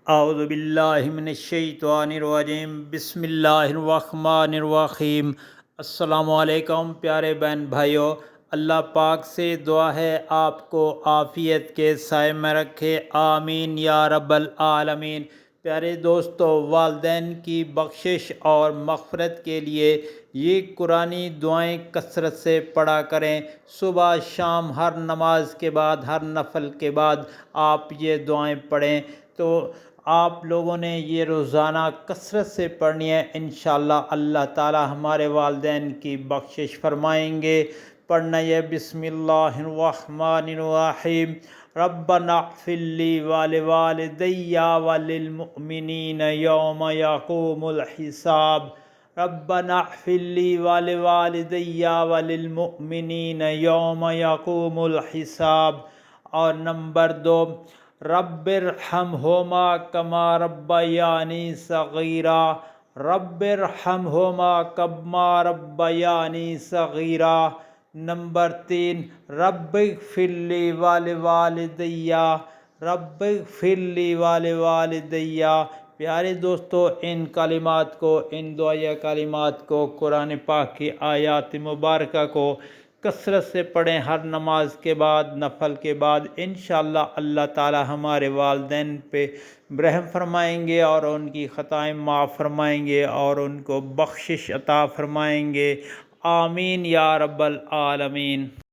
اعوذ باللہ من الشیطان الرجیم، بسم اللہ الرحمن الرحیم۔ السلام علیکم پیارے بہن بھائیوں، اللہ پاک سے دعا ہے آپ کو عافیت کے سائے میں رکھے، آمین یا رب العالمین۔ پیارے دوستو، والدین کی بخشش اور مغفرت کے لیے یہ قرآنی دعائیں کثرت سے پڑھا کریں۔ صبح شام ہر نماز کے بعد، ہر نفل کے بعد آپ یہ دعائیں پڑھیں تو آپ لوگوں نے یہ روزانہ کثرت سے پڑھنی ہے، انشاءاللہ اللہ تعالی ہمارے والدین کی بخشش فرمائیں گے۔ پڑھنا یہ بسم اللہ الرحمن الرحیم۔ ربنا اغفر لی ولوالدی وللمؤمنین یوم یقوم الحساب۔ ربنا اغفر لی ولوالدی وللمؤمنین یوم یقوم الحساب۔ اور نمبر 2، رب ارحمہما کما ربیانی صغیرا۔ رب ارحمہما کما ربیانی صغیرا۔ نمبر 3، رب اغفر لی ولوالدی۔ رب اغفر لی ولوالدی۔ پیارے دوستو، ان کلمات کو، ان دعائیہ کلمات کو، قرآن پاک کی آیات مبارکہ کو کثرت سے پڑھیں ہر نماز کے بعد، نفل کے بعد۔ انشاءاللہ اللہ تعالی ہمارے والدین پہ رحم فرمائیں گے اور ان کی خطائیں معاف فرمائیں گے اور ان کو بخشش عطا فرمائیں گے، آمین یا رب العالمین۔